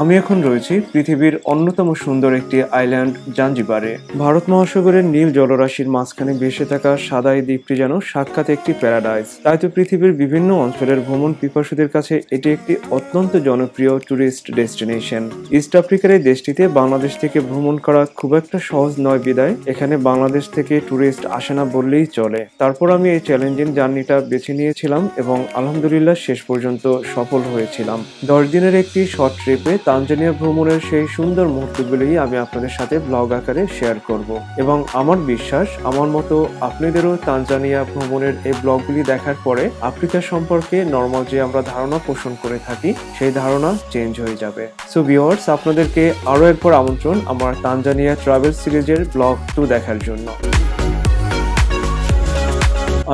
আমি এখন রয়েছি পৃথিবীর অন্যতম সুন্দর একটি আইল্যান্ড জাঞ্জিবারে। ভারত মহাসাগরের নীল জলরাশির মাঝখানে ভেসে থাকা সাদা এই দ্বীপটি যেন সাক্ষাৎ একটি প্যারাডাইস। তাই তো পৃথিবীর বিভিন্ন অঞ্চলের ভ্রমণ পিপাসুদের কাছে এটি একটি অত্যন্ত জনপ্রিয় ট্যুরিস্ট ডেস্টিনেশন। ইস্ট আফ্রিকার এই দেশটিতে বাংলাদেশ থেকে ভ্রমণ করা খুব একটা সহজ নয় বিদায় এখানে বাংলাদেশ থেকে ট্যুরিস্ট আসে না বললেই চলে। তারপর আমি এই চ্যালেঞ্জিং জার্নিটা বেছে নিয়েছিলাম এবং আলহামদুলিল্লাহ শেষ পর্যন্ত সফল হয়েছিলাম। 10 দিনের একটি শর্ট ট্রিপে তানজানিয়া ভ্রমণের সেই সুন্দর মুহূর্তগুলোই আমি আপনাদের সাথে ব্লগ আকারে শেয়ার করব এবং আমার বিশ্বাস আমার মতো আপনাদেরও তানজানিয়া ভ্রমণের এই ব্লগগুলি দেখার পরে আফ্রিকা সম্পর্কে নর্মাল যে আমরা ধারণা পোষণ করে থাকি সেই ধারণা চেঞ্জ হয়ে যাবে। সো ভিউয়ার্স, আপনাদেরকে আরো একবার আমন্ত্রণ আমার তানজানিয়া ট্রাভেল সিরিজের ব্লগ 2 দেখার জন্য।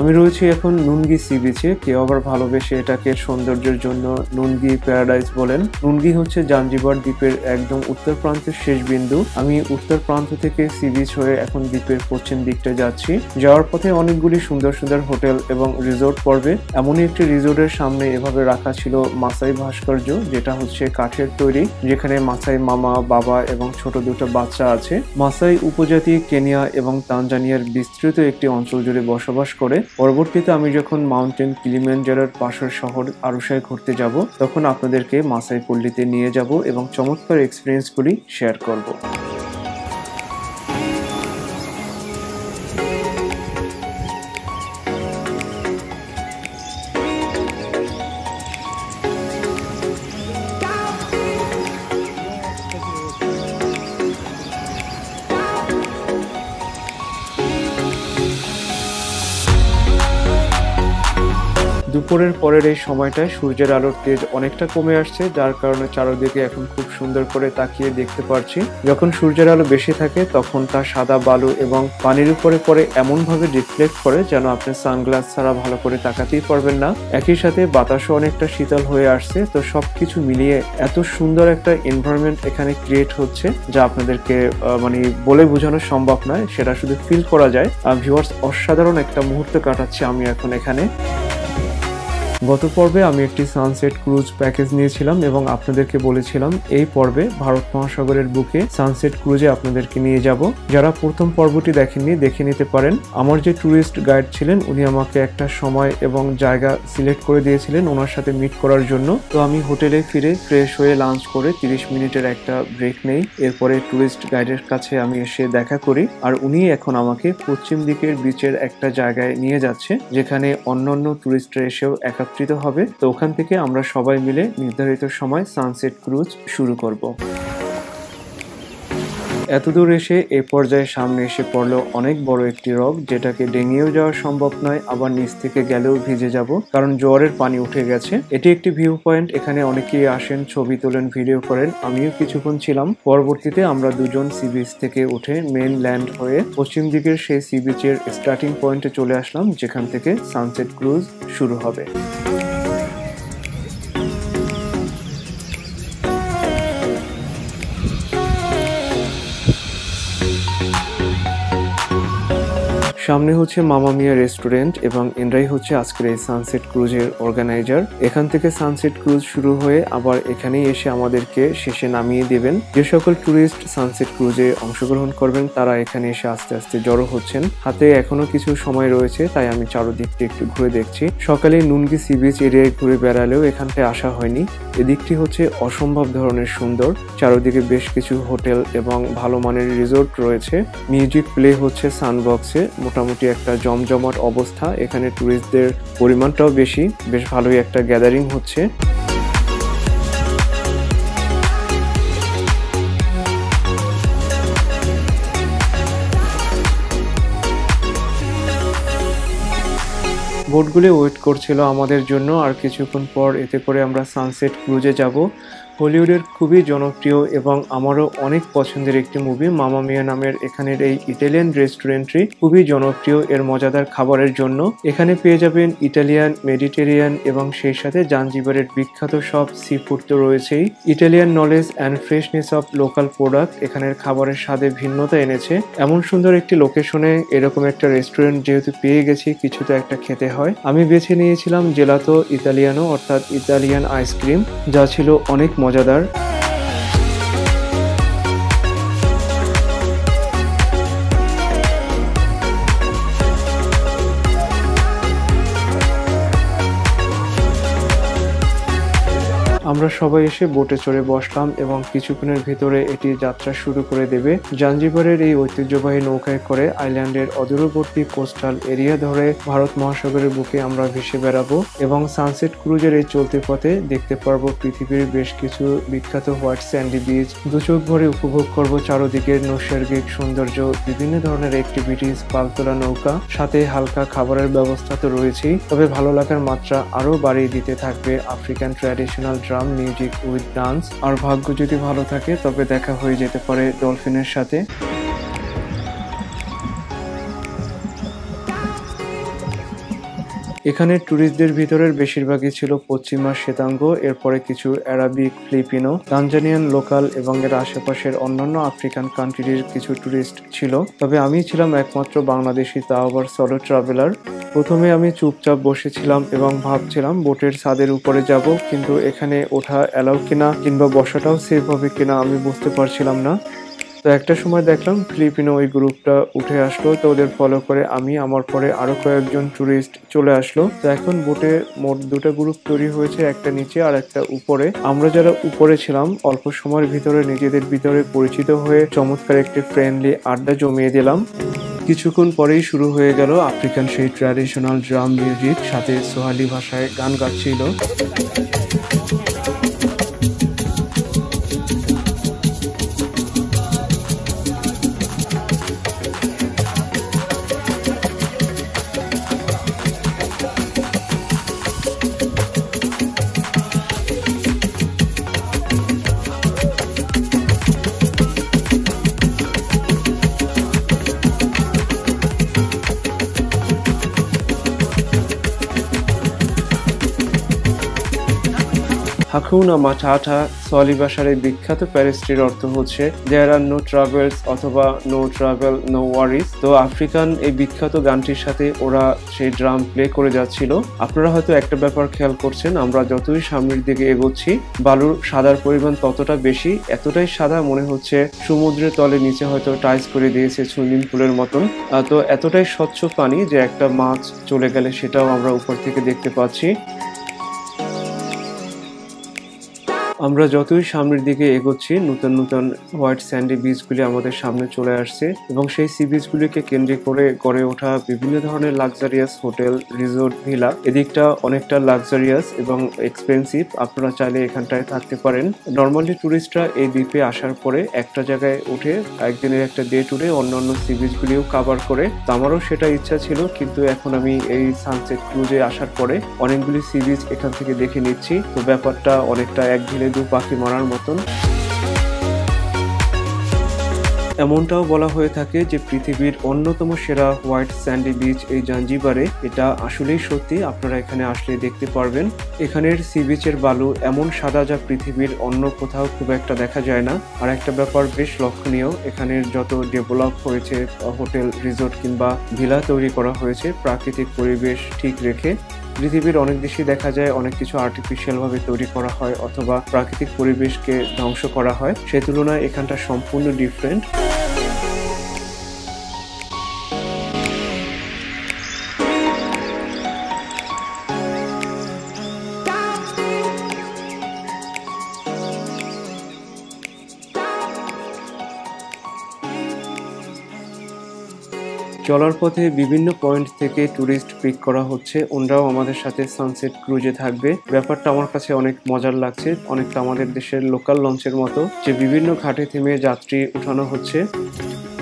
আমি রয়েছি এখন নুনগি সি বিচে। কেউ আবার ভালোবেসে এটাকে সৌন্দর্যের জন্য নুনগি প্যারাডাইস বলেন। নুনগি হচ্ছে জাঞ্জিবার দ্বীপের একদম উত্তর প্রান্তের শেষ বিন্দু। আমি উত্তর প্রান্ত থেকে সি বিচ হয়ে এখন দ্বীপের পশ্চিম দিকটা যাচ্ছি। যাওয়ার পথে অনেকগুলি সুন্দর সুন্দর হোটেল এবং রিসোর্ট পড়বে। এমনই একটি রিসোর্টের সামনে এভাবে রাখা ছিল মাসাই ভাস্কর্য, যেটা হচ্ছে কাঠের তৈরি, যেখানে মাসাই মামা, বাবা এবং ছোট দুটো বাচ্চা আছে। মাসাই উপজাতি কেনিয়া এবং তানজানিয়ার বিস্তৃত একটি অঞ্চল জুড়ে বসবাস করে। পরবর্তীতে আমি যখন মাউন্টেন কিলিমানজারোর পাশের শহর আরুসায় ঘুরতে যাব তখন আপনাদেরকে মাসাই পল্লীতে নিয়ে যাব এবং চমৎকার এক্সপিরিয়েন্সগুলি শেয়ার করব। দুপুরের পরের এই সময়টায় সূর্যের আলোর তেজ অনেকটা কমে আসছে, যার কারণে চারদিকে এখন খুব সুন্দর করে তাকিয়ে দেখতে পারছি। যখন সূর্যের আলো বেশি থাকে তখন তা সাদা বালু এবং পানির উপরে পরে এমন ভাবে রিফ্লেক্ট করে যেন আপনি সানগ্লাস ছাড়া ভালো করে তাকাতেই পারবেন না। একই সাথে বাতাসও অনেকটা শীতল হয়ে আসছে। তো সবকিছু মিলিয়ে এত সুন্দর একটা এনভায়রনমেন্ট এখানে ক্রিয়েট হচ্ছে যা আপনাদেরকে বলে বোঝানো সম্ভব নয়, সেটা শুধু ফিল করা যায়। ভিউয়ার্স, অসাধারণ একটা মুহূর্ত কাটাচ্ছি আমি এখন এখানে। গত পর্বে আমি একটি সানসেট ক্রুজ প্যাকেজ নিয়েছিলাম এবং আপনাদেরকে বলেছিলাম এই পর্বে ভারত মহাসাগরের বুকে সানসেট ক্রুজে আপনাদেরকে নিয়ে যাব। যারা প্রথম পর্বটি দেখেননি দেখে নিতে পারেন। আমার যে ট্যুরিস্ট গাইড ছিলেন উনি আমাকে একটা সময় এবং জায়গা সিলেক্ট করে দিয়েছিলেন ওনার সাথে মিট করার জন্য। তো আমি হোটেলে ফিরে ফ্রেশ হয়ে লাঞ্চ করে 30 মিনিটের একটা ব্রেক নেই। এরপরে ট্যুরিস্ট গাইডের কাছে আমি এসে দেখা করি আর উনি এখন আমাকে পশ্চিম দিকের বিচের একটা জায়গায় নিয়ে যাচ্ছে যেখানে অন্যান্য ট্যুরিস্টরা এসেও একা হবে। তো ওখান থেকে আমরা সবাই মিলে নির্ধারিত সময় সানসেট ক্রুজ শুরু করব। এতদূর এসে এ পর্যায়ে সামনে এসে পড়লো অনেক বড় একটি রক, যেটাকে ডেঙিয়েও যাওয়া সম্ভব নয়, আবার নিচ থেকে গেলেও ভিজে যাব কারণ জোয়ারের পানি উঠে গেছে। এটি একটি ভিউ পয়েন্ট, এখানে অনেকেই আসেন, ছবি তোলেন, ভিডিও করেন। আমিও কিছুক্ষণ ছিলাম। পরবর্তীতে আমরা দুজন সি বিচ থেকে উঠে মেন ল্যান্ড হয়ে পশ্চিম দিকের সেই সি বিচের স্টার্টিং পয়েন্টে চলে আসলাম যেখান থেকে সানসেট ক্রুজ শুরু হবে। সামনে হচ্ছে মামা মিয়া রেস্টুরেন্ট এবং এনরাই হচ্ছে আজকের এই সানসেট ক্রুজের অর্গানাইজার। এখান থেকে সানসেট ক্রুজ শুরু হয়ে আবার এখানেই এসে আমাদেরকে শেষে নামিয়ে দেবেন। যে সকল ট্যুরিস্ট সানসেট ক্রুজে অংশগ্রহণ করবেন তারা এখানে এসে আস্তে আস্তে জড়ো হচ্ছেন। হাতে এখনো কিছু সময় রয়েছে, তাই আমি চারদিকটি একটু ঘুরে দেখছি। সকালে নুনগি সি বিচ এরিয়ায় ঘুরে বেড়ালেও এখানটায় আসা হয়নি। এদিকটি হচ্ছে অসম্ভব ধরনের সুন্দর। চারদিকে বেশ কিছু হোটেল এবং ভালো মানের রিসোর্ট রয়েছে। মিউজিক প্লে হচ্ছে সানবক্সে। মোটামুটি একটা জমজমাট অবস্থা। এখানে ট্যুরিস্টদের পরিমাণটাও বেশি, বেশ ভালোই একটা গ্যাদারিং হচ্ছে। বোটগুলি ওয়েট করছিল আমাদের জন্য আর কিছুক্ষণ পর এতে করে আমরা সানসেট ক্রুজে যাব। হলিউডের খুবই জনপ্রিয় এবং আমারও অনেক পছন্দের একটি মুভি মামা মিয়া নামের এখানের এই ইটালিয়ান রেস্টুরেন্টটি খুবই জনপ্রিয় এর মজাদার খাবারের জন্য। এখানে পেয়ে যাবেন ইটালিয়ান, মেডিটেরিয়ান এবং সেই সাথে জাঞ্জিবারের বিখ্যাত সব সি ফুড তো রয়েছেই। Italian knowledge and freshness of local product এখানের খাবারের স্বাদে ভিন্নতা এনেছে। এমন সুন্দর একটি লোকেশনে এরকম একটা রেস্টুরেন্ট যেহেতু পেয়ে গেছি, কিছু তো একটা খেতে হয়। আমি বেছে নিয়েছিলাম জেলাতো ইতালিয়ানো অর্থাৎ ইতালিয়ান আইসক্রিম, যা ছিল অনেক মজাদার। আমরা সবাই এসে বোটে চড়ে বসলাম এবং কিছুক্ষণের ভিতরে এটি যাত্রা শুরু করে দেবে। জাঞ্জিবারের এই ঐতিহ্যবাহী নৌকায় করে আইল্যান্ডের অদূরবর্তী কোস্টাল এরিয়া ধরে ভারত মহাসাগরের বুকে আমরা ভেসে বেড়াবো এবং সানসেট ক্রুজের এই চলতি পথে দেখতে পারবো পৃথিবীর বেশ কিছু বিখ্যাত হোয়াইট স্যান্ডি বিচ। দুচোখ ভরে উপভোগ করবো চারদিকের নৈসর্গিক সৌন্দর্য, বিভিন্ন ধরনের অ্যাক্টিভিটিস, পালতোলা নৌকা, সাথে হালকা খাবারের ব্যবস্থা তো রয়েছেই। তবে ভালো লাগার মাত্রা আরো বাড়িয়ে দিতে থাকবে African traditional drum music with dance. আর ভাগ্য যদি ভালো থাকে তবে দেখা হয়ে যেতে পারে ডলফিনের সাথে। এখানে ট্যুরিস্টদের ভিতরের বেশিরভাগই ছিল পশ্চিমা শ্বেতাঙ্গ, এরপরে কিছু অ্যারাবিক, ফিলিপিনো, তানজানিয়ান লোকাল এবং এর আশেপাশের অন্যান্য আফ্রিকান কান্ট্রির কিছু ট্যুরিস্ট ছিল। তবে আমি ছিলাম একমাত্র বাংলাদেশি, তাও আবার সলো ট্রাভেলার। প্রথমে আমি চুপচাপ বসেছিলাম এবং ভাবছিলাম বোটের ছাদের উপরে যাব, কিন্তু এখানে ওঠা অ্যালাউ কিনা কিংবা বসাটাও সেফ হবে কিনা আমি বুঝতে পারছিলাম না। তো একটা সময় দেখলাম ফিলিপিনো ওই গ্রুপটা উঠে আসলো, তো ওদের ফলো করে আমি, আমার পরে আরো কয়েকজন ট্যুরিস্ট চলে আসলো। তো এখন বোটে মোট দুটো গ্রুপ তৈরি হয়েছে, একটা নিচে আর একটা উপরে। আমরা যারা উপরে ছিলাম অল্প সময়ের ভিতরে নিজেদের ভিতরে পরিচিত হয়ে চমৎকার একটি ফ্রেন্ডলি আড্ডা জমিয়ে দিলাম। কিছুক্ষণ পরেই শুরু হয়ে গেল আফ্রিকান সেই ট্র্যাডিশনাল ড্রাম মিউজিক, সাথে সোহালি ভাষায় গান গাচ্ছিল। হাকুনা মাটাটা সোয়ালি ভাষার এই বিখ্যাত প্যারেস্ট্রির অর্থ হচ্ছে দেয়ার আর নো ট্রাভেলস অথবা নো ট্রাভেল নো ওয়ারিস। তো আফ্রিকান এই বিখ্যাত গানটির সাথে ওরা সেই ড্রাম প্লে করে যাচ্ছিল। আপনারা হয়তো একটা ব্যাপার খেয়াল করছেন, আমরা যতই সামনের দিকে এগোচ্ছি বালুর সাদার পরিমাণ ততটা বেশি, এতটাই সাদা মনে হচ্ছে সমুদ্রের তলে নিচে হয়তো টাইস করে দিয়েছে সুইমিং পুলের মতন। তো এতটাই স্বচ্ছ পানি যে একটা মাছ চলে গেলে সেটাও আমরা উপর থেকে দেখতে পাচ্ছি। আমরা যতই সামনের দিকে এগোচ্ছি নতুন নতুন হোয়াইট স্যান্ডি বিচগুলি আমাদের সামনে চলে আসছে এবং সেই সি বিচগুলিকে কেন্দ্র করে গড়ে ওঠা বিভিন্ন ধরনের লাক্সারিয়াস হোটেল, রিসোর্ট, ভিলা। এদিকটা অনেকটা লাক্সারিয়াস এবং এক্সপেন্সিভ, আপনারা চাইলে এখানটায় থাকতে পারেন। নর্মালি টুরিস্টরা এই দ্বীপে আসার পরে একটা জায়গায় উঠে একদিনের একটা ডে ট্যুরে অন্যান্য সি বিচগুলিও কাভার করে। তো আমারও সেটা ইচ্ছা ছিল, কিন্তু এখন আমি এই সানসেট ক্রুজে আসার পরে অনেকগুলি সি বিচ এখান থেকে দেখে নিচ্ছি। তো ব্যাপারটা অনেকটা এক ঢিলে দু পাখি মারার মতন। এমনটাও বলা হয়ে থাকে যে পৃথিবীর অন্যতম সেরা হোয়াইট স্যান্ডি বিচ এই জাঞ্জিবারে। এটা আসলেই সত্যি, আপনারা এখানে আসলে দেখতে পারবেন। এখানের সি বিচের বালু এমন সাদা যা পৃথিবীর অন্য কোথাও খুব একটা দেখা যায় না। আর একটা ব্যাপার বেশ লক্ষণীয়, এখানের যত ডেভেলপ হয়েছে হোটেল, রিসোর্ট কিংবা ভিলা তৈরি করা হয়েছে প্রাকৃতিক পরিবেশ ঠিক রেখে। পৃথিবীর অনেক দেশেই দেখা যায় অনেক কিছু আর্টিফিশিয়াল ভাবে তৈরি করা হয় অথবা প্রাকৃতিক পরিবেশকে ধ্বংস করা হয়, সেই তুলনায় এখানটা সম্পূর্ণ ডিফারেন্ট। চলার পথে বিভিন্ন পয়েন্ট থেকে টুরিস্ট পিক করা হচ্ছে, ওনারাও আমাদের সাথে সানসেট ক্রুজে থাকবে। ব্যাপারটা আমার কাছে অনেক মজার লাগছে, অনেকটা আমাদের দেশের লোকাল লঞ্চের মতো, যে বিভিন্ন ঘাটে থেমে যাত্রী উঠানো হচ্ছে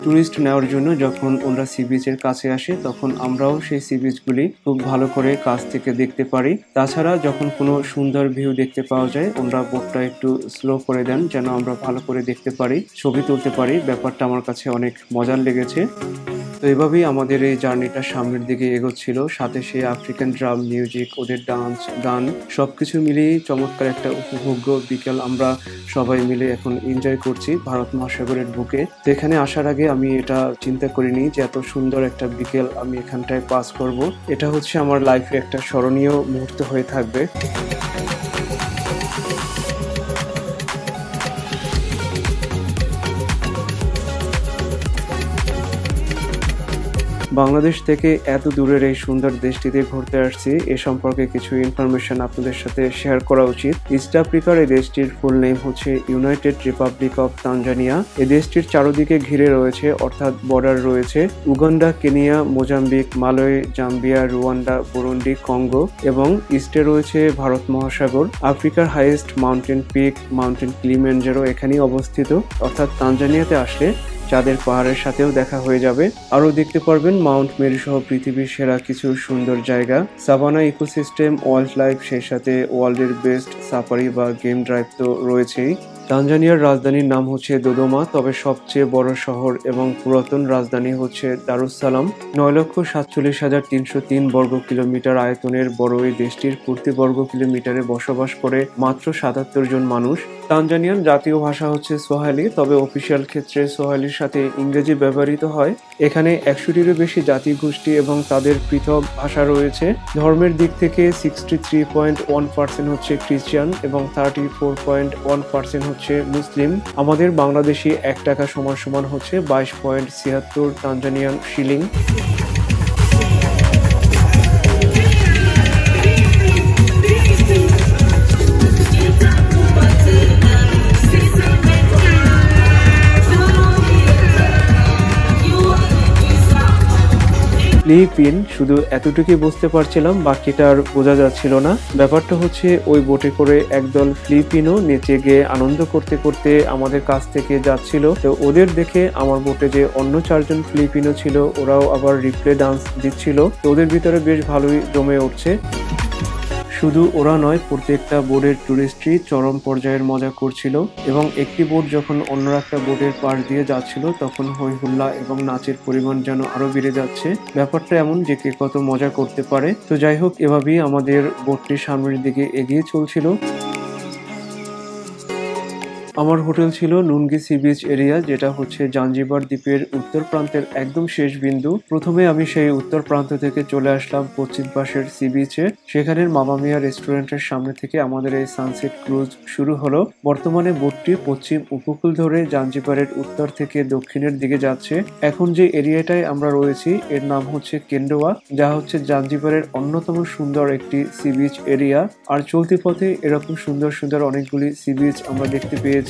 টুরিস্ট নেওয়ার জন্য। যখন ওনারা সি বিচের কাছে আসে তখন আমরাও সেই সি বিচগুলি খুব ভালো করে কাছ থেকে দেখতে পারি। তাছাড়া যখন কোনো সুন্দর ভিউ দেখতে পাওয়া যায় ওনারা বোটটা একটু স্লো করে দেন যেন আমরা ভালো করে দেখতে পারি, ছবি তুলতে পারি। ব্যাপারটা আমার কাছে অনেক মজার লেগেছে। তো এভাবেই আমাদের এই জার্নিটা সামনের দিকে এগোচ্ছিল, সাথে সেই আফ্রিকান ড্রাম মিউজিক, ওদের ডান্স, গান সবকিছু মিলিয়ে চমৎকার একটা উপভোগ্য বিকেল আমরা সবাই মিলে এখন এনজয় করছি ভারত মহাসাগরের বুকে। তো এখানে আসার আগে আমি এটা চিন্তা করিনি যে এত সুন্দর একটা বিকেল আমি এখানটায় পাস করব। এটা হচ্ছে আমার লাইফে একটা স্মরণীয় মুহূর্ত হয়ে থাকবে। বাংলাদেশ থেকে এত দূরের এই সুন্দর দেশটিতে ঘুরতে আসছি, এ সম্পর্কে কিছু ইনফরমেশন আপনাদের সাথে শেয়ার করা উচিত। ইস্ট আফ্রিকার এই দেশটির ফুল নেম হচ্ছে ইউনাইটেড রিপাবলিক অফ তানজানিয়া। এই দেশটির চারদিকে ঘিরে রয়েছে, অর্থাৎ বর্ডার রয়েছে Uganda, Kenya, Mozambique, Malay, Zambia, Rwanda, Burundi, Congo এবং ইস্টে রয়েছে ভারত মহাসাগর। আফ্রিকার highest mountain peak mountain Kilimanjaro এখানেই অবস্থিত, অর্থাৎ তানজানিয়াতে আসলে চাঁদের পাহাড়ের সাথেও দেখা হয়ে যাবে। আরও দেখতে পারবেন মাউন্ট মেরি সহ পৃথিবীর সেরা কিছু সুন্দর জায়গা, সাভানা ইকোসিস্টেম, ওয়াইল্ড লাইফ, সেই সাথে ওয়ার্ল্ডের বেস্ট সাফারি বা গেম ড্রাইভ তো রয়েছেই। তানজানিয়ার রাজধানীর নাম হচ্ছে দোদোমা, তবে সবচেয়ে বড় শহর এবং পুরাতন রাজধানী হচ্ছে দারুসালাম। 9,47,303 বর্গ কিলোমিটার আয়তনের বড় এই দেশটির প্রতি বর্গ কিলোমিটারে বসবাস করে মাত্র 77 জন মানুষ। তানজানিয়ার জাতীয় ভাষা হচ্ছে সোয়াহিলি, তবে অফিসিয়াল ক্ষেত্রে সোয়াহিলির সাথে ইংরেজি ব্যবহৃত হয়। এখানে 100টিরও বেশি জাতি গোষ্ঠী এবং তাদের পৃথক ভাষা রয়েছে। ধর্মের দিক থেকে 63.1% হচ্ছে খ্রিস্টান এবং 34.1% হচ্ছে মুসলিম। আমাদের বাংলাদেশি 1 টাকা সমান হচ্ছে 22.76 তানজানিয়ান শিলিং। ফিলিপিন, শুধু এতটুকুই বুঝতে পারছিলাম, বাকিটা আর বোঝা যাচ্ছিল না। ব্যাপারটা হচ্ছে ওই বোটে করে একদল ফিলিপিনো নিচে গিয়ে আনন্দ করতে করতে আমাদের কাছ থেকে যাচ্ছিল। তো ওদের দেখে আমার বোটে যে অন্য 4 জন ফিলিপিনো ছিল, ওরাও আবার রিপ্লে ডান্স দিচ্ছিল। তো ওদের ভিতরে বেশ ভালোই জমে উঠছে। শুধু ওরা নয়, প্রত্যেকটা বোর্ডের টুরিস্টই চরম পর্যায়ের মজা করছিল এবং একটি বোট যখন অন্য একটা বোটের পাশ দিয়ে যাচ্ছিল তখন হই হুল্লা এবং নাচের পরিমাণ যেন আরো বেড়ে যাচ্ছে। ব্যাপারটা এমন যে কে কত মজা করতে পারে। তো যাই হোক, এভাবেই আমাদের বোটটি সামনের দিকে এগিয়ে চলছিল। আমার হোটেল ছিল নুনগি সি বিচ এরিয়া, যেটা হচ্ছে জাঞ্জিবার দ্বীপের উত্তর প্রান্তের একদম শেষ বিন্দু। প্রথমে আমি সেই উত্তর প্রান্ত থেকে চলে আসলাম পশ্চিম পাশের সি বিচে। সেখানের মামা মিয়া রেস্টুরেন্টের সামনে থেকে আমাদের এই সানসেট ক্রুজ শুরু হলো। বর্তমানে বোটটি পশ্চিম উপকূল ধরে জাঞ্জিবারের উত্তর থেকে দক্ষিণের দিকে যাচ্ছে। এখন যে এরিয়াটায় আমরা রয়েছি এর নাম হচ্ছে কেন্ডোয়া, যা হচ্ছে জাঞ্জিবারের অন্যতম সুন্দর একটি সি বিচ এরিয়া। আর চলতি পথে এরকম সুন্দর সুন্দর অনেকগুলি সি বিচ আমরা দেখতে পেয়েছি।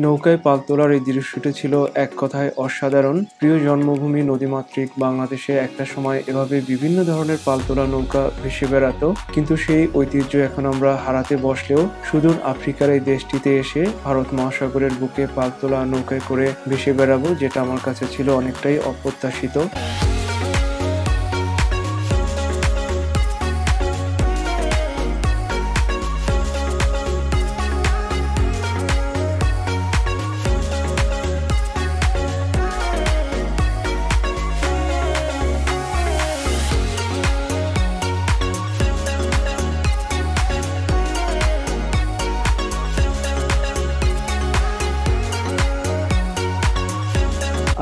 নৌকায় পাল তোলার এই দৃশ্যটি ছিল এক কথায় অসাধারণ। প্রিয় জন্মভূমি নদীমাতৃক বাংলাদেশে একটা সময় এভাবে বিভিন্ন ধরনের পাল তোলা নৌকা ভেসে বেড়াতো, কিন্তু সেই ঐতিহ্য এখন আমরা হারাতে বসলেও সুদূর আফ্রিকার এই দেশটিতে এসে ভারত মহাসাগরের বুকে পাল তোলা নৌকায় করে ভেসে বেড়াবো, যেটা আমার কাছে ছিল অনেকটাই অপ্রত্যাশিত।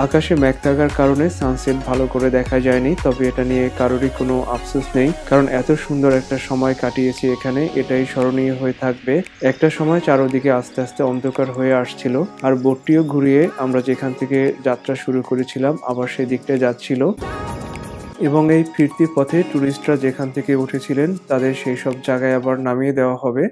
আকাশে মেঘ থাকার কারণে সানসেট ভালো করে দেখা যায়নি, তবে এটা নিয়ে কারোরই কোনো আফসোস নেই, কারণ এত সুন্দর একটা সময় কাটিয়েছি এখানে, এটাই স্মরণীয় হয়ে থাকবে। একটা সময় চারদিকে আস্তে আস্তে অন্ধকার হয়ে আসছিল, আর বোটটিও ঘুরিয়ে আমরা যেখান থেকে যাত্রা শুরু করেছিলাম আবার সেই দিকটা যাচ্ছিল, এবং এই ফিরতি পথে টুরিস্টরা যেখান থেকে উঠেছিলেন তাদের সেই সব জায়গায় আবার নামিয়ে দেওয়া হবে।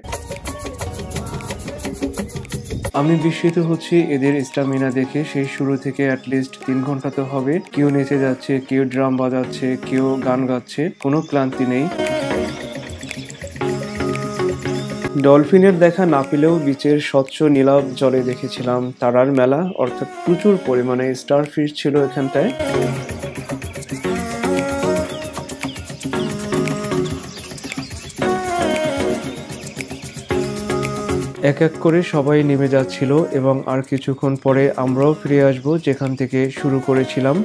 আমি বিস্মিত হচ্ছি এদের স্টামিনা দেখে। সেই শুরু থেকে অ্যাটলিস্ট 3 ঘন্টা তো হবে, কেউ নেচে যাচ্ছে, কেউ ড্রাম বাজাচ্ছে, কেউ গান গাচ্ছে, কোনো ক্লান্তি নেই। ডলফিনের দেখা না পেলেও বিচের স্বচ্ছ নীলাভ জলে দেখেছিলাম তারার মেলা, অর্থাৎ প্রচুর পরিমাণে স্টারফিশ ছিল এখানটায়। এক এক করে সবাই নেমে যাচ্ছিল এবং আর কিছুক্ষণ পরে আমরাও ফিরে আসব যেখান থেকে শুরু করেছিলাম।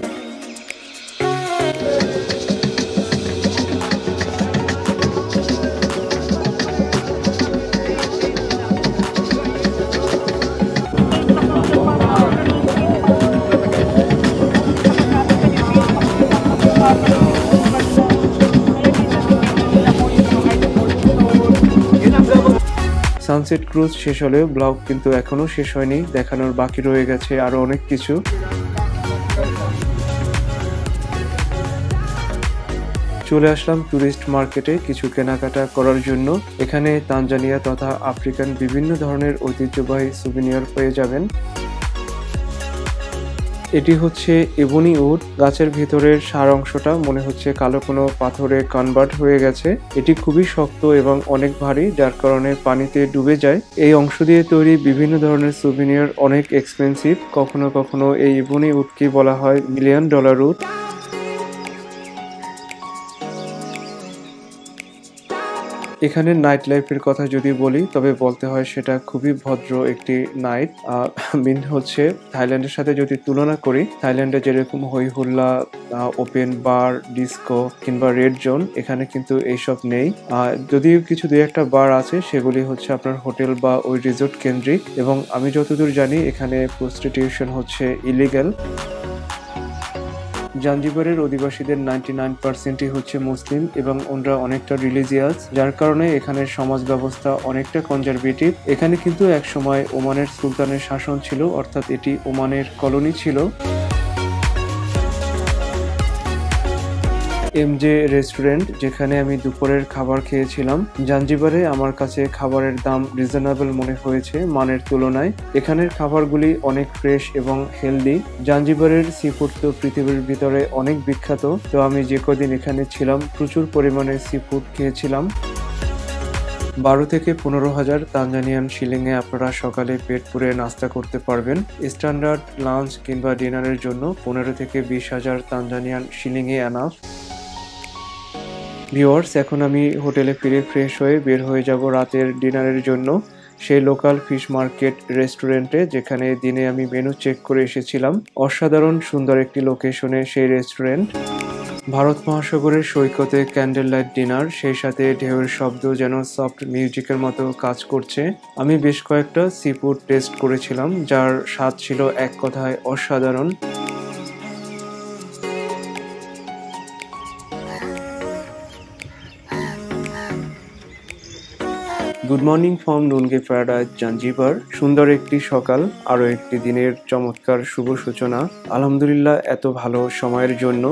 সানসেট ক্রুজ শেষ হলেও ব্লগ কিন্তু এখনো শেষ হয়নি, দেখানোর বাকি রয়ে গেছে আরো অনেক কিছু। চলে আসলাম টুরিস্ট মার্কেটে কিছু কেনাকাটা করার জন্য। এখানে তানজানিয়া তথা আফ্রিকান বিভিন্ন ধরনের ঐতিহ্যবাহী সুভিনিয়ার পেয়ে যাবেন। এটি হচ্ছে এবনি উড, গাছের ভিতরের সার অংশটা মনে হচ্ছে কালো কোনো পাথরে কনভার্ট হয়ে গেছে। এটি খুবই শক্ত এবং অনেক ভারী, যার কারণে পানিতে ডুবে যায়। এই অংশ দিয়ে তৈরি বিভিন্ন ধরনের সুভিনিয়ার অনেক এক্সপেন্সিভ। কখনো কখনো এই এবনি উডকে বলা হয় $1 মিলিয়ন উড। এখানে নাইট লাইফের কথা যদি বলি তবে বলতে হয় সেটা খুবই ভদ্র একটি নাইট। মিন হচ্ছে থাইল্যান্ডের সাথে যদি তুলনা করি, থাইল্যান্ডে যেরকম হই হুল্লা, ওপেন বার, ডিস্কো কিংবা রেড জোন, এখানে কিন্তু এইসব নেই। যদিও কিছু দুই একটা বার আছে, সেগুলি হচ্ছে আপনার হোটেল বা ওই রিসোর্ট কেন্দ্রিক, এবং আমি যতদূর জানি এখানে প্রস্টিটিউশন হচ্ছে ইলিগ্যাল। জাঞ্জিবারের অধিবাসীদের 99%ই হচ্ছে মুসলিম এবং ওনারা অনেকটা রিলিজিয়াস, যার কারণে এখানের সমাজ ব্যবস্থা অনেকটা কনজারভেটিভ। এখানে কিন্তু এক সময় ওমানের সুলতানের শাসন ছিল, অর্থাৎ এটি ওমানের কলোনি ছিল। এমজে রেস্টুরেন্ট, যেখানে আমি দুপুরের খাবার খেয়েছিলাম। জাঞ্জিবারে আমার কাছে খাবারের দাম রিজনেবল মনে হয়েছে মানের তুলনায়। এখানের খাবারগুলি অনেক ফ্রেশ এবং হেলদি। জাঞ্জিবারের সি ফুড তো পৃথিবীর ভিতরে অনেক বিখ্যাত, তো আমি যে কদিন এখানে ছিলাম প্রচুর পরিমাণে সি ফুড খেয়েছিলাম। 12 থেকে 15,000 তানজানিয়ান শিলিংয়ে আপনারা সকালে পেট পুরে নাস্তা করতে পারবেন। স্ট্যান্ডার্ড লাঞ্চ কিংবা ডিনারের জন্য 15 থেকে 20,000 তানজানিয়ান শিলিংয়ে এনাফ। ভিউয়ার্স, এখন আমি হোটেলে ফিরে ফ্রেশ হয়ে বের হয়ে যাব রাতের ডিনারের জন্য সেই লোকাল ফিশ মার্কেট রেস্টুরেন্টে, যেখানে দিনে আমি মেনু চেক করে এসেছিলাম। অসাধারণ সুন্দর একটি লোকেশনে সেই রেস্টুরেন্ট। ভারত মহাসাগরের সৈকতে ক্যান্ডেল লাইট ডিনার, সেই সাথে ঢেউয়ের শব্দ যেন সফট মিউজিকের মতো কাজ করছে। আমি বেশ কয়েকটা সি ফুড টেস্ট করেছিলাম, যার স্বাদ ছিল এক কথায় অসাধারণ। Good morning from Nungwi paradise Zanzibar. সুন্দর একটি সকাল, আরো একটি দিনের চমৎকার শুভ সূচনা। আলহামদুলিল্লাহ এত ভালো সময়ের জন্য।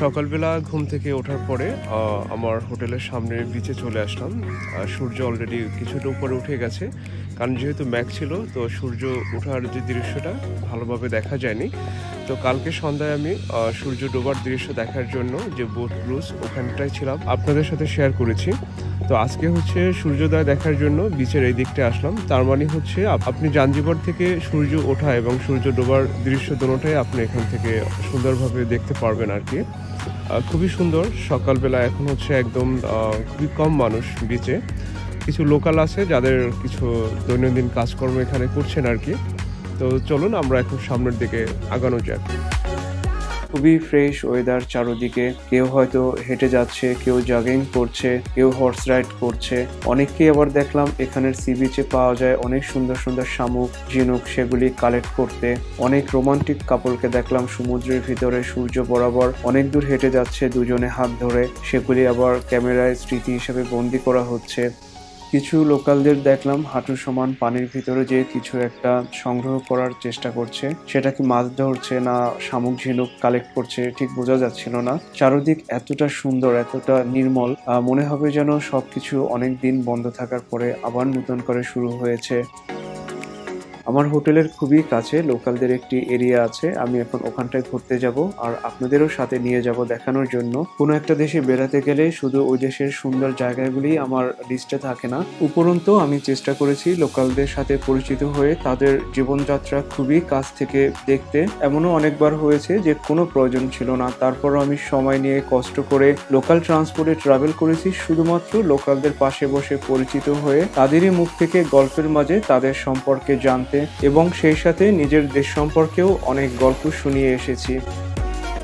সকালবেলা ঘুম থেকে ওঠার পরে আমার হোটেলের সামনে বিচে চলে আসলাম। সূর্য অলরেডি কিছুটা উপরে উঠে গেছে, কারণ যেহেতু মেঘ ছিল তো সূর্য ওঠার যে দৃশ্যটা ভালোভাবে দেখা যায়নি। তো কালকে সন্ধ্যায় আমি সূর্য ডোবার দৃশ্য দেখার জন্য যে বোট ক্রুজ ওখানটায় ছিলাম, আপনাদের সাথে শেয়ার করেছি। তো আজকে হচ্ছে সূর্যোদয় দেখার জন্য বিচের এই দিকটা আসলাম। তার মানে হচ্ছে আপনি জাঞ্জিবার থেকে সূর্য ওঠা এবং সূর্য ডোবার দৃশ্য দুটোটাই আপনি এখান থেকে সুন্দরভাবে দেখতে পারবেন আর কি। খুবই সুন্দর সকালবেলা। এখন হচ্ছে একদম খুবই কম মানুষ বিচে, কিছু লোকাল আছে যাদের কিছু দৈনন্দিন কাজকর্ম এখানে করছেন আর কি। তো চলুন আমরা এখন সামনের দিকে আগানো যাক। খুবই ফ্রেশ ওয়েদার চারদিকে। কেউ হয়তো হেঁটে যাচ্ছে, কেউ জগিং করছে, কেউ হর্স রাইড করছে। অনেককেই আবার দেখলাম এখানের সি বিচে পাওয়া যায় অনেক সুন্দর সুন্দর শামুক, ঝিনুক, সেগুলি কালেক্ট করতে। অনেক রোমান্টিক কাপলকে দেখলাম সমুদ্রের ভিতরে সূর্য বরাবর অনেক দূর হেঁটে যাচ্ছে দুজনে হাত ধরে, সেগুলি আবার ক্যামেরায় স্মৃতি হিসেবে বন্দি করা হচ্ছে। কিছু লোকালদের দেখলাম হাঁটু সমান পানির ভিতরে যে কিছু একটা সংগ্রহ করার চেষ্টা করছে, সেটা কি মাছ ধরছে না শামুক ঝিনুক কালেক্ট করছে ঠিক বোঝা যাচ্ছিল না। চারদিক এতটা সুন্দর, এতটা নির্মল, মনে হবে যেন সবকিছু অনেক দিন বন্ধ থাকার পরে আবার নতুন করে শুরু হয়েছে। আমার হোটেলের খুবই কাছে লোকালদের একটি এরিয়া আছে, আমি এখন ওখানটায় ঘুরতে যাব আর আপনাদেরও সাথে নিয়ে যাব দেখানোর জন্য। কোনো একটা দেশে বেড়াতে গেলে শুধু ওই দেশের সুন্দর জায়গাগুলি আমার লিস্টে থাকে না, উপরন্তু আমি চেষ্টা করেছি লোকালদের সাথে পরিচিত হয়ে তাদের জীবনযাত্রা খুবই কাছ থেকে দেখতে। এমনও অনেকবার হয়েছে যে কোনো প্রয়োজন ছিল না, তারপরও আমি সময় নিয়ে কষ্ট করে লোকাল ট্রান্সপোর্টে ট্রাভেল করেছি শুধুমাত্র লোকালদের পাশে বসে পরিচিত হয়ে তাদেরই মুখ থেকে গল্পের মাঝে তাদের সম্পর্কে জানতে এবং সেই সাথে নিজের দেশ সম্পর্কেও অনেক গল্প শুনিয়ে এসেছি।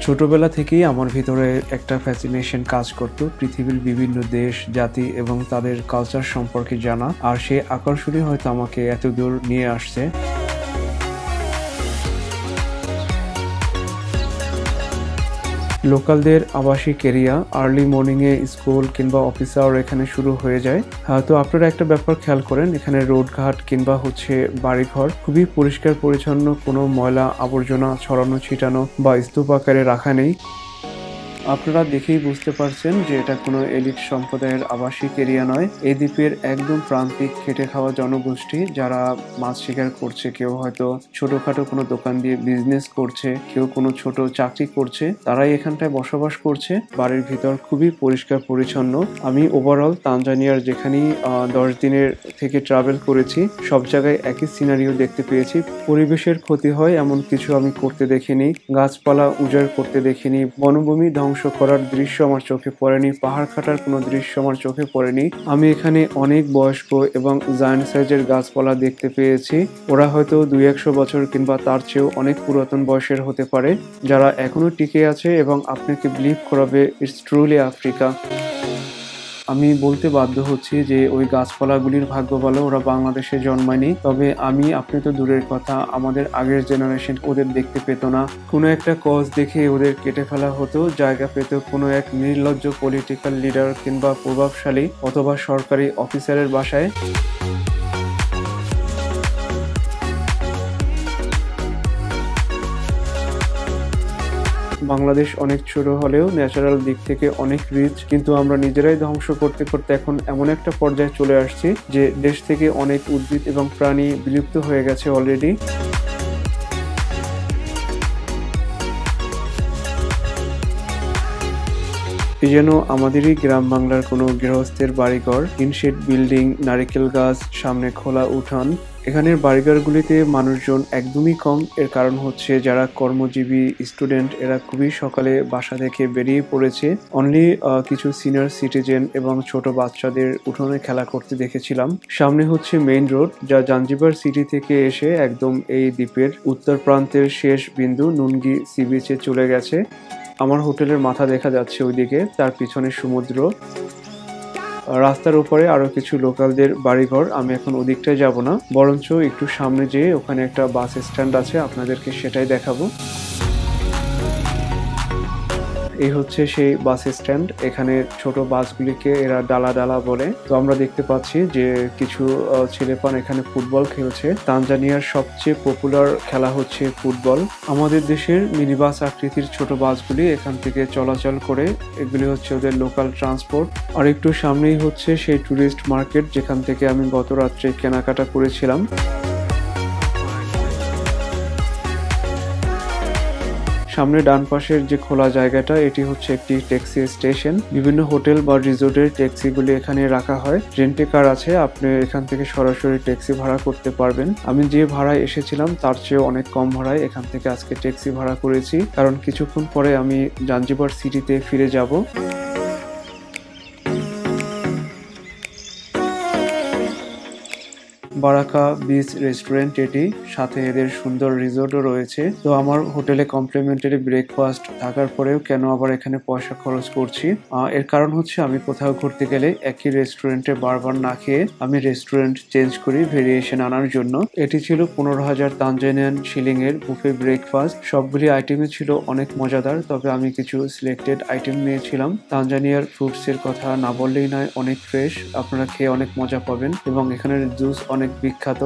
ছোটবেলা থেকেই আমার ভিতরে একটা ফ্যাসিনেশন কাজ করত পৃথিবীর বিভিন্ন দেশ, জাতি এবং তাদের কালচার সম্পর্কে জানা, আর সেই আকর্ষণই হয়তো আমাকে এত দূর নিয়ে আসছে। লোকালদের আবাসিক এরিয়া, আর্লি মর্নিংয়ে স্কুল কিংবা অফিস আওয়ার এখানে শুরু হয়ে যায়। তো আপনারা একটা ব্যাপার খেয়াল করেন, এখানে রোডঘাট কিংবা বাড়িঘর খুবই পরিষ্কার পরিচ্ছন্ন, কোনো ময়লা আবর্জনা ছড়ানো ছিটানো বা স্তূপ আকারে রাখা নেই। আপনারা দেখেই বুঝতে পারছেন যে এটা কোনো এলিট সম্প্রদায়ের আবাসিক এরিয়া নয়। এই দ্বীপের একদম প্রান্তিক খেটে খাওয়া জনগোষ্ঠী যারা মাছ শিকার করছে, কেউ হয়তো ছোটখাটো কোনো দোকান দিয়ে বিজনেস করছে, কেউ কোনো ছোট চাকরি করছে, তারাই এখানটায় বসবাস করছে। বাড়ির ভিতর খুবই পরিষ্কার পরিচ্ছন্ন। আমি ওভারঅল তানজানিয়ার যেখানেই 10 দিনের থেকে ট্রাভেল করেছি সব জায়গায় একই সিনারিও দেখতে পেয়েছি। পরিবেশের ক্ষতি হয় এমন কিছু আমি করতে দেখিনি, গাছপালা উজাড় করতে দেখিনি, বনভূমি ধ্বংস করার দৃশ্য আমার চোখে পড়েনি, পাহাড় কাটার কোনো দৃশ্য আমার চোখে পড়েনি। আমি এখানে অনেক বয়স্ক এবং জায়ান্ট সাইজের গাছপালা দেখতে পেয়েছি। ওরা হয়তো 200 বছর কিংবা তার চেয়েও অনেক পুরাতন বয়সের হতে পারে, যারা এখনো টিকে আছে এবং আপনাকে বিলিভ করাবে ইটস ট্রুলি আফ্রিকা। আমি বলতে বাধ্য হচ্ছি যে ওই গাছপালাগুলির ভাগ্য ভালো ওরা বাংলাদেশে জন্মায়নি, তবে আপনি তো দূরের কথা, আমাদের আগের জেনারেশন ওদের দেখতে পেত না। কোনো একটা কজ দেখে ওদের কেটে ফেলা হতো, জায়গা পেত কোনো এক নির্লজ্জ পলিটিক্যাল লিডার কিংবা প্রভাবশালী অথবা সরকারি অফিসারের বাসায়। বাংলাদেশ অনেক ছোট হলেও ন্যাচারাল দিক থেকে অনেক রিচ, কিন্তু আমরা নিজেরাই ধ্বংস করতে করতে এখন এমন একটা পর্যায়ে চলে আসছি যে দেশ থেকে অনেক উদ্ভিদ এবং প্রাণী বিলুপ্ত হয়ে গেছে অলরেডি। এই যেন আমাদেরই গ্রাম বাংলার কোনো গৃহস্থের বাড়িঘর, টিনশেড বিল্ডিং, নারিকেল গাছ, সামনে খোলা উঠান। এখানের বাড়িঘরগুলিতে মানুষজন একদমই কম। এর কারণ হচ্ছে যারা কর্মজীবী স্টুডেন্ট এরা খুবই সকালে বাসা থেকে বেরিয়ে পড়েছে। অনলি কিছু সিনিয়র সিটিজেন এবং ছোট বাচ্চাদের উঠোনে খেলা করতে দেখেছিলাম। সামনে হচ্ছে মেইন রোড, যা জাঞ্জিবার সিটি থেকে এসে একদম এই দ্বীপের উত্তর প্রান্তের শেষ বিন্দু নুনগি সি বিচে চলে গেছে। আমার হোটেলের মাথা দেখা যাচ্ছে ওইদিকে, তার পিছনে সমুদ্র। রাস্তার উপরে আরো কিছু লোকালদের বাড়িঘর। আমি এখন ওদিকটায় যাব না, বরঞ্চ একটু সামনে যেয়ে ওখানে একটা বাস স্ট্যান্ড আছে, আপনাদেরকে সেটাই দেখাবো। এই হচ্ছে সেই বাস স্ট্যান্ড। এখানে ছোট বাসগুলিকে এরা ডালা ডালা বলে। তো আমরা দেখতে পাচ্ছি যে কিছু ছেলেপান এখানে ফুটবল খেলছে। তানজানিয়ার সবচেয়ে পপুলার খেলা হচ্ছে ফুটবল। আমাদের দেশের মিনি বাস আকৃতির ছোট বাসগুলি এখান থেকে চলাচল করে, এগুলি হচ্ছে ওদের লোকাল ট্রান্সপোর্ট। আর একটু সামনেই হচ্ছে সেই টুরিস্ট মার্কেট যেখান থেকে আমি গত রাত্রে কেনাকাটা করেছিলাম। সামনে ডান পাশের যে খোলা জায়গাটা, এটি হচ্ছে একটি ট্যাক্সি স্টেশন। বিভিন্ন হোটেল বা রিসোর্টের ট্যাক্সিগুলি এখানে রাখা হয়। রেন্টে কার আছে, আপনি এখান থেকে সরাসরি ট্যাক্সি ভাড়া করতে পারবেন। আমি যে ভাড়ায় এসেছিলাম তার চেয়ে অনেক কম ভাড়ায় এখান থেকে আজকে ট্যাক্সি ভাড়া করেছি, কারণ কিছুক্ষণ পরে আমি জাঞ্জিবার সিটিতে ফিরে যাব। বারাকা বিচ রেস্টুরেন্ট এটি, সাথে এদের সুন্দর রিসোর্টও রয়েছে। তো আমার হোটেলে কমপ্লিমেন্টারি ব্রেকফাস্ট থাকার পরেও কেন আবার এখানে পয়সা খরচ করছি, এর কারণ হচ্ছে আমি কোথাও ঘুরতে গেলে একই রেস্টুরেন্টে বারবার না খেয়ে আমি রেস্টুরেন্ট চেঞ্জ করি ভেরিয়েশন আনার জন্য। এটি ছিল 15,000 তানজানিয়ান শিলিং এর বুফে ব্রেকফাস্ট। সবগুলি আইটেমে ছিল অনেক মজাদার, তবে আমি কিছু সিলেক্টেড আইটেম নিয়েছিলাম। তানজানিয়ার ফ্রুটস এর কথা না বললেই নয়, অনেক ফ্রেশ, আপনারা খেয়ে অনেক মজা পাবেন এবং এখানের জুস অনেক বিখ্যাত।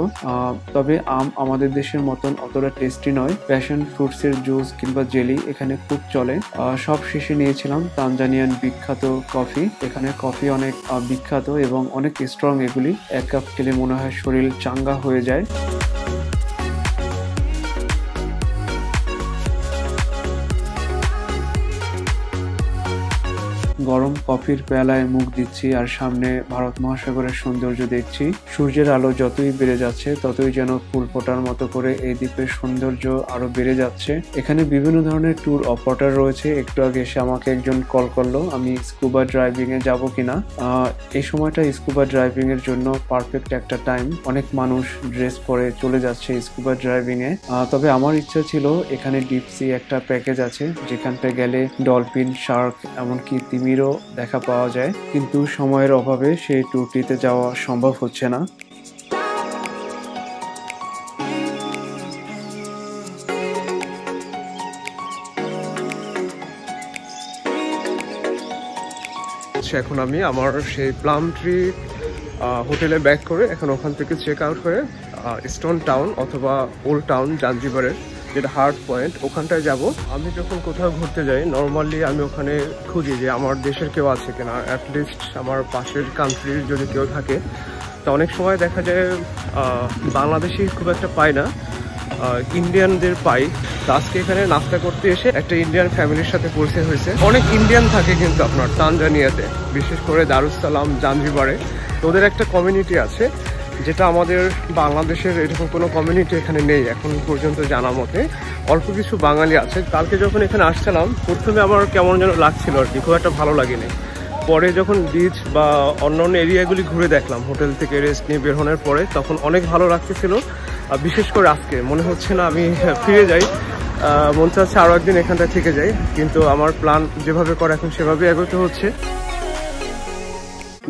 তবে আম আমাদের দেশের মতন অতটা টেস্টি নয়। প্যাশন ফ্রুটস এর জুস কিংবা জেলি এখানে খুব চলে। সব শেষে নিয়েছিলাম তানজানিয়ান বিখ্যাত কফি। এখানে কফি অনেক বিখ্যাত এবং অনেক স্ট্রং এগুলি, এক কাপ খেলে মনে হয় শরীর চাঙ্গা হয়ে যায়। গরম কফির পেয়ালায় মুখ দিচ্ছি আর সামনে ভারত মহাসাগরের সৌন্দর্য দেখছি। সূর্যের আলো যতই বেড়ে যাচ্ছে ততই যেন ফুল ফোটার মতো করে এই দ্বীপের সৌন্দর্য আরো বেড়ে যাচ্ছে। এখানে বিভিন্ন ধরনের ট্যুর অপারেটর রয়েছে। একটু আগে এসে আমাকে একজন কল করলো আমি স্কুবা ড্রাইভিং এ যাব কিনা। এই সময়টা স্কুবা ড্রাইভিং এর জন্য পারফেক্ট একটা টাইম। অনেক মানুষ ড্রেস পরে চলে যাচ্ছে স্কুবা ড্রাইভিং এ। তবে আমার ইচ্ছা ছিল, এখানে ডিপসি একটা প্যাকেজ আছে যেখানটা গেলে ডলফিন, শার্ক এমনকি তিমিরও দেখা পাওয়া যায়, কিন্তু সময়ের অভাবে সেই ট্যুরটিতে যাওয়া সম্ভব হচ্ছে না। এখন আমি আমার সেই প্লাম ট্রি হোটেলে ব্যাক করে এখন ওখান থেকে চেক আউট হয়ে স্টোন টাউন অথবা ওল্ড টাউন জাঞ্জিবারের যেটা হার্ট পয়েন্ট ওখানটায় যাব। আমি যখন কোথাও ঘুরতে যাই নর্মালি আমি ওখানে খুঁজি যে আমার দেশের কেউ আছে কিনা, অ্যাটলিস্ট আমার পাশের কান্ট্রির যদি কেউ থাকে। তো অনেক সময় দেখা যায় বাংলাদেশি খুব একটা পাই না, ইন্ডিয়ানদের পাই। তো আজকে এখানে নাস্তা করতে এসে একটা ইন্ডিয়ান ফ্যামিলির সাথে পরিচয় হয়েছে। অনেক ইন্ডিয়ান থাকে কিন্তু আপনার তানজানিয়াতে, বিশেষ করে দারুসালাম, জাঞ্জিবারে। তো ওদের একটা কমিউনিটি আছে যেটা আমাদের বাংলাদেশের এরকম কোনো কমিউনিটি এখানে নেই এখন পর্যন্ত জানা মতে। অল্প কিছু বাঙালি আছে। কালকে যখন এখানে আসছিলাম প্রথমে আমার কেমন যেন লাগছিল আর কি, খুব একটা ভালো লাগেনি। পরে যখন বিচ বা অন্যান্য এরিয়াগুলি ঘুরে দেখলাম হোটেল থেকে রেস্ট নিয়ে বের হওয়ার পরে, তখন অনেক ভালো লাগতেছিল। বিশেষ করে আজকে মনে হচ্ছে না আমি ফিরে যাই, মন চাচ্ছে আরও একদিন এখানটা থেকে যাই, কিন্তু আমার প্ল্যান যেভাবে করে এখন সেভাবে এগোতে হচ্ছে।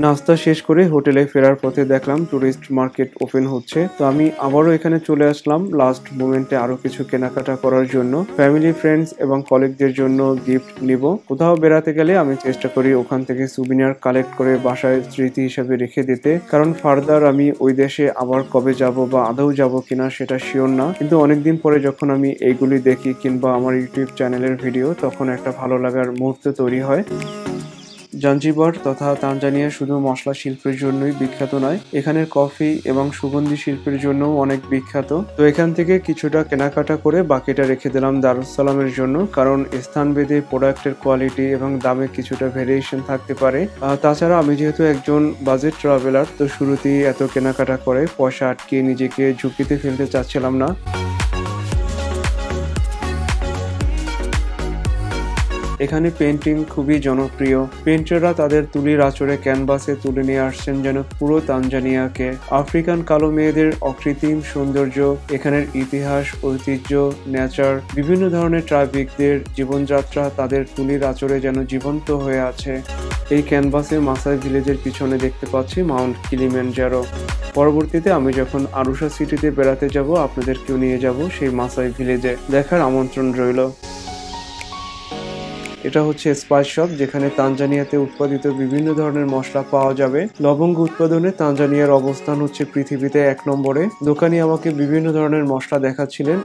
নাস্তা শেষ করে হোটেলে ফেরার পথে দেখলাম টুরিস্ট মার্কেট ওপেন হচ্ছে। তো আমি আবারও এখানে চলে আসলাম লাস্ট মোমেন্টে আরো কিছু কেনাকাটা করার জন্য। ফ্যামিলি, ফ্রেন্ডস এবং কলিগদের জন্য গিফট নিব। কোথাও বেড়াতে গেলে আমি চেষ্টা করি ওখান থেকে সুভিনিয়ার কালেক্ট করে বাসায় স্মৃতি হিসেবে রেখে দিতে, কারণ ফার্দার আমি ওই দেশে আবার কবে যাব বা আদৌ যাব কিনা সেটা শিওর না। কিন্তু অনেকদিন পরে যখন আমি এইগুলি দেখি কিংবা আমার ইউটিউব চ্যানেলের ভিডিও, তখন একটা ভালো লাগার মুহূর্ত তৈরি হয়। জাঞ্জিবার তথা তানজানিয়া শুধু মশলা শিল্পের জন্যই বিখ্যাত নয়, এখানের কফি এবং সুগন্ধি শিল্পের জন্যও অনেক বিখ্যাত। তো এখান থেকে কিছুটা কেনাকাটা করে বাকিটা রেখে দিলাম দারুসালামের জন্য, কারণ স্থানভেদে প্রোডাক্টের কোয়ালিটি এবং দামে কিছুটা ভেরিয়েশন থাকতে পারে। তাছাড়া আমি যেহেতু একজন বাজেট ট্রাভেলার, তো শুরুতেই এত কেনাকাটা করে পয়সা আটকে নিজেকে ঝুঁকিতে ফেলতে চাচ্ছিলাম না। এখানে পেন্টিং খুবই জনপ্রিয়। পেন্টাররা তাদের তুলির আঁচড়ে ক্যানভাসে তুলে নিয়ে আসছেন যেন পুরো তানজানিয়াকে। আফ্রিকান কালো মেয়েদের অকৃত্রিম সৌন্দর্য, এখানের ইতিহাস, ঐতিহ্য, নেচার, বিভিন্ন ধরনের ট্রাইবিকদের জীবনযাত্রা তাদের তুলির আঁচড়ে যেন জীবন্ত হয়ে আছে। এই ক্যানভাসে মাসাই ভিলেজের পিছনে দেখতে পাচ্ছি মাউন্ট কিলিম্যানজারো। পরবর্তীতে আমি যখন আরুসা সিটিতে বেড়াতে যাব আপনাদেরকেও নিয়ে যাব সেই মাসাই ভিলেজে, দেখার আমন্ত্রণ রইল। এটা হচ্ছে স্পাইস শপ, যেখানে তানজানিয়াতে উৎপাদিত বিভিন্ন ধরনের মশলা পাওয়া যাবে। লবঙ্গ উৎপাদনে তানজানিয়ার অবস্থান হচ্ছে পৃথিবীতে 1 নম্বরে। দোকানি আমাকে বিভিন্ন ধরনের মশলা দেখাচ্ছিলেন।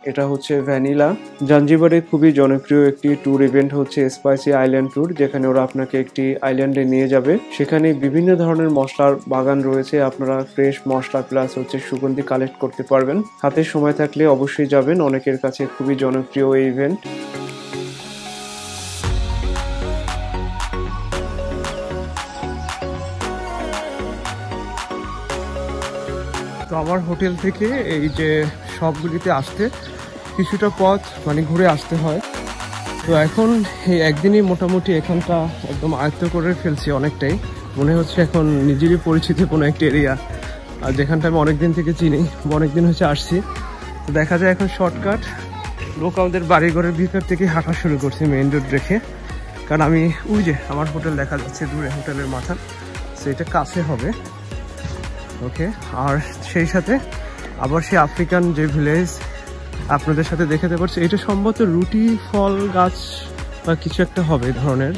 এটা হচ্ছে ভ্যানিলা। জাঞ্জিবারে খুবই জনপ্রিয় একটি ট্যুর ইভেন্ট হচ্ছে স্পাইসি আইল্যান্ড ট্যুর, যেখানে ওরা আপনাকে একটি আইল্যান্ডে নিয়ে যাবে। সেখানে বিভিন্ন ধরনের মশলার বাগান রয়েছে, আপনারা ফ্রেশ মশলা প্লাস হচ্ছে সুগন্ধি কালেক্ট করতে পারবেন। হাতে সময় থাকলে অবশ্যই যাবেন, অনেকের কাছে খুবই জনপ্রিয় এই ইভেন্ট। তো আমার হোটেল থেকে এই যে শপগুলিতে আসতে কিছুটা পথ ঘুরে আসতে হয়। তো এখন এই একদিনই মোটামুটি এখানটা একদম আয়ত্ত করে ফেলছি অনেকটাই। মনে হচ্ছে এখন নিজেরই পরিচিত কোনো একটা এরিয়া। আর যেখানটা আমি অনেকদিন থেকে চিনি, অনেকদিন হচ্ছে আসছি। তো দেখা যায় এখন শর্টকাট লোকালদের বাড়িঘরের ভিতর থেকে হাঁটা শুরু করছি মেইন রোড রেখে, কারণ আমি ওই যে আমার হোটেল দেখা যাচ্ছে দূরে, হোটেলের মাথা, সেটা কাছে হবে। ওকে, আর সেই সাথে আবার সেই আফ্রিকান যে ভিলেজ আপনাদের সাথে দেখাতে পারছি, এটা সম্ভবত রুটি ফল গাছ বা কিছু একটা হবে ধরনের,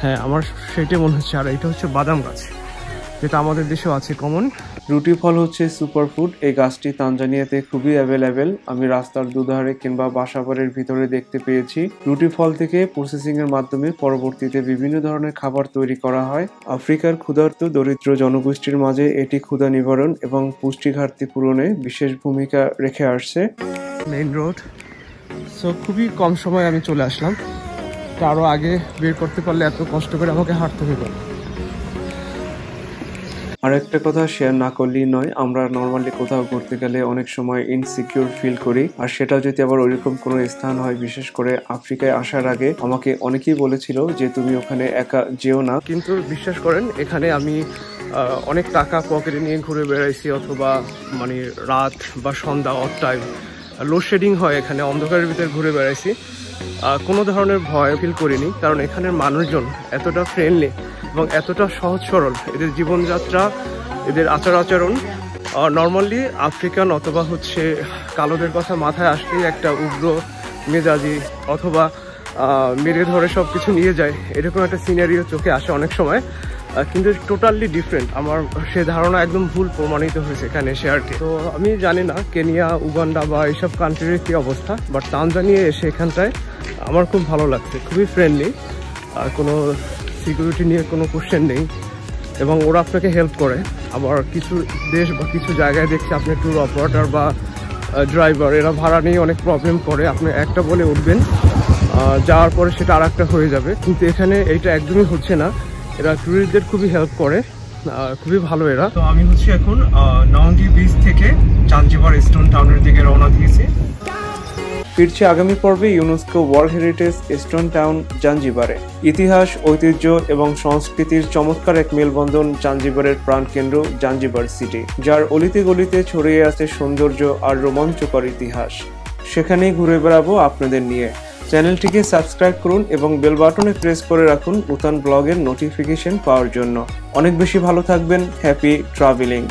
হ্যাঁ আমার সেটাই মনে হচ্ছে। আর এটা হচ্ছে বাদাম গাছ, যেটা আমাদের দেশেও আছে কমন। রুটি ফল হচ্ছে সুপারফুড। এই গাছটি তানজানিয়াতে খুবই অ্যাভেলেবেল। আমি রাস্তার দুধারে কিংবা বাসাবাড়ির ভিতরে দেখতে পেয়েছি। রুটি ফল থেকে প্রসেসিং এর মাধ্যমে পরবর্তীতে বিভিন্ন ধরনের খাবার তৈরি করা হয়। আফ্রিকার ক্ষুধার্ত দরিদ্র জনগোষ্ঠীর মাঝে এটি ক্ষুধা নিবারণ এবং পুষ্টি ঘাটতি পূরণে বিশেষ ভূমিকা রেখে আসছে। মেইন রোড, সো খুবই কম সময় আমি চলে আসলাম। আরো আগে বের করতে পারলে এত কষ্ট করে আমাকে হাঁটতে হতো। আর একটা কথা শেয়ার না করলেই নয়, আমরা নর্মালি কোথাও ঘুরতে গেলে অনেক সময় ইনসিকিউর ফিল করি, আর সেটা যদি আবার ওইরকম কোনো স্থান হয়, বিশেষ করে আফ্রিকায় আসার আগে আমাকে অনেকেই বলেছিল যে তুমি ওখানে একা যেও না। কিন্তু বিশ্বাস করেন, এখানে আমি অনেক টাকা পকেটে নিয়ে ঘুরে বেড়াইছি, অথবা মানে রাত বা সন্ধ্যা অড টাইম লোডশেডিং হয়, এখানে অন্ধকারের ভিতরে ঘুরে বেড়াইছি, কোনো ধরনের ভয় ফিল করিনি, কারণ এখানের মানুষজন এতটা ফ্রেন্ডলি এবং এতটা সহজ সরল। এদের জীবনযাত্রা, এদের আচার আচরণ, নর্মালি আফ্রিকান অথবা হচ্ছে কালোদের কথা মাথায় আসলেই একটা উগ্র মেজাজি অথবা মেরে ধরে সব কিছু নিয়ে যায়, এরকম একটা সিনারিও চোখে আসে অনেক সময়। কিন্তু টোটালি ডিফারেন্ট। আমার সে ধারণা একদম ভুল প্রমাণিত হয়েছে এখানে এসে আর কি। তো আমি জানি না কেনিয়া, উগান্ডা বা এইসব কান্ট্রির কী অবস্থা, বাট তানজানিয়া এসে এখানটায় আমার খুব ভালো লাগছে, খুবই ফ্রেন্ডলি, আর কোনো সিকিউরিটি নিয়ে কোনো কোশ্চেন নেই, এবং ওরা আপনাকে হেল্প করে। আবার কিছু দেশ বা কিছু জায়গায় দেখছি আপনি ট্যুর অপারেটর বা ড্রাইভার এরা ভাড়া নিয়ে অনেক প্রবলেম করে, আপনি একটা বলে উঠবেন, যাওয়ার পরে সেটা আর একটা হয়ে যাবে। কিন্তু এখানে এইটা একদমই হচ্ছে না, এরা ট্যুরিস্টদের খুবই হেল্প করে, খুবই ভালো এরা। তো আমি হচ্ছে এখন নাওয়াঙ্গি বিচ থেকে জাঞ্জিবার স্টোন টাউনের দিকে রওনা দিয়েছি। ফিরছে আগামী পর্বে UNESCO world heritage stone town জাঞ্জিবারে। ইতিহাস, ঐতিহ্য এবং সংস্কৃতির চমৎকার এক মেলবন্ধন জাঞ্জিবারের প্রাণকেন্দ্র জাঞ্জিবার সিটি, যার অলিতে গলিতে ছড়িয়ে আছে সৌন্দর্য আর রোমাঞ্চকর ইতিহাস। সেখানেই ঘুরে বেড়াবো আপনাদের নিয়ে। চ্যানেলটিকে সাবস্ক্রাইব করুন এবং বেল বাটনে প্রেস করে রাখুন নতুন ব্লগের নোটিফিকেশন পাওয়ার জন্য। অনেক বেশি ভালো থাকবেন। Happy travelling.